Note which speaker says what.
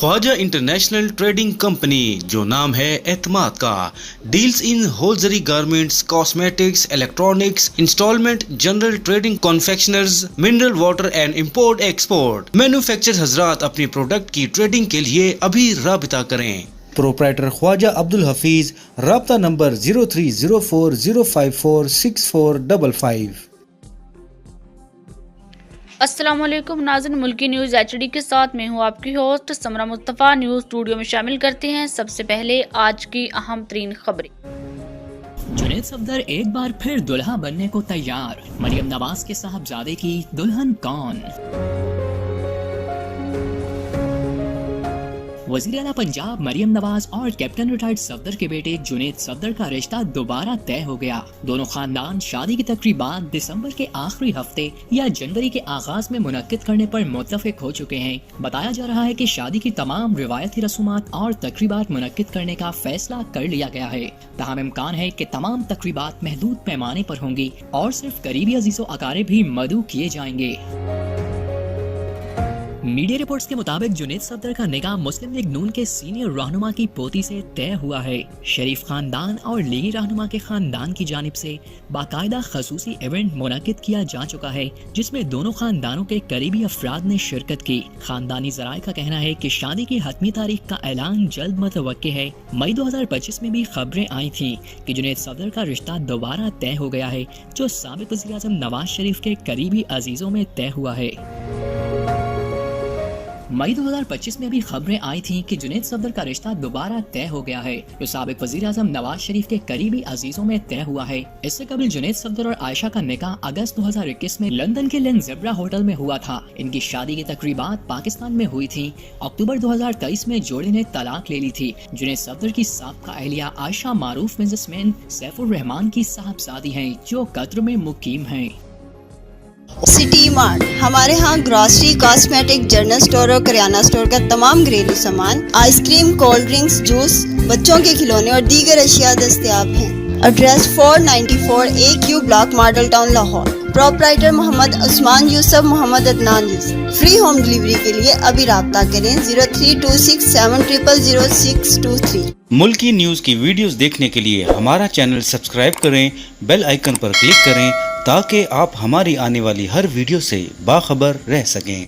Speaker 1: Khwaja international trading company, जो नाम है एतमाद का, deals in hosiery garments, cosmetics, electronics, installment, general trading, confectioners, mineral water and import export. Manufacture हजरात अपनी product की ट्रेडिंग के लिए अभी राबिता करें। प्रोप्राइटर ख्वाजा अब्दुल हफीज, राब्ता नंबर 0304054645।
Speaker 2: अस्सलाम वालेकुम नाज़रीन, मुल्की न्यूज़ HD के साथ मैं हूँ आपकी होस्ट समरा मुस्तफ़ा। न्यूज़ स्टूडियो में शामिल करते हैं सबसे पहले आज की अहम तरीन खबरें।
Speaker 3: जुनैद सफदर एक बार फिर दुल्हा बनने को तैयार, मरियम नवाज के साहबजादे की दुल्हन कौन? वज़ीर आला पंजाब मरियम नवाज और कैप्टन रिटायर्ड सफदर के बेटे जुनैद सफदर का रिश्ता दोबारा तय हो गया। दोनों खानदान शादी की तकरीबात दिसंबर के आखिरी हफ्ते या जनवरी के आगाज में मुनक्किद करने पर मुत्तफिक हो चुके हैं। बताया जा रहा है कि शादी की तमाम रिवायती रसूमात और तकरीबात मुनक्किद करने का फैसला कर लिया गया है। तमाम इम्कान है कि तमाम तकरीबात महदूद पैमाने पर होंगी और सिर्फ करीबी अजीज़ो अकारिब भी मदऊ किए जाएंगे। मीडिया रिपोर्ट्स के मुताबिक जुनैद सफदर का निकाह मुस्लिम लीग नून के सीनियर रहनुमा की पोती से तय हुआ है। शरीफ खानदान और लीगी रहनुमा के खानदान की जानिब से बाकायदा खसूसी इवेंट मुनक्किद किया जा चुका है, जिसमें दोनों खानदानों के करीबी अफराद ने शिरकत की। खानदानी ज़राए का कहना है कि शादी की हतमी तारीख का ऐलान जल्द मुतवक्के है। मई 2025 में भी खबरें आई थी कि जुनैद सफदर का रिश्ता दोबारा तय हो गया है, जो साबिक वज़ीर आज़म नवाज शरीफ के करीबी अजीजों में तय हुआ है। मई 2025 में भी खबरें आई थीं कि जुनैद सफदर का रिश्ता दोबारा तय हो गया है, जो साबिक वज़ीर आज़म नवाज शरीफ के करीबी अजीजों में तय हुआ है। इससे कबल जुनैद सफदर और आयशा का निकाह अगस्त 2021 में लंदन के लेन ज़ेब्रा होटल में हुआ था। इनकी शादी की तकरीबात पाकिस्तान में हुई थी। अक्टूबर 2023 में जोड़े ने तलाक ले ली थी। जुनैद सफदर की साबिक़ा अहलिया आयशा मारूफ बिजनेसमैन सैफुर रहमान की साहबजादी हैं, जो कतर में मुकीम हैं।
Speaker 4: सिटी मार्ट, हमारे यहाँ ग्रॉसरी, कॉस्मेटिक, जनरल स्टोर और करियाना स्टोर का तमाम घरेलू सामान, आइसक्रीम, कोल्ड ड्रिंक्स, जूस, बच्चों के खिलौने और दीगर अशिया दस्तयाब हैं। Address 494 AQ block, model town, Lahore. Proprietor Mohammad Usman Yusuf, Mohammad Adnan Yusuf. Free home delivery के लिए अभी राब्ता करें 0326700623।
Speaker 1: मुल्की न्यूज़ की वीडियोस देखने के लिए हमारा चैनल सब्सक्राइब करें, बेल आइकन पर क्लिक करें ताकि आप हमारी आने वाली हर वीडियो से बाखबर रह सकें।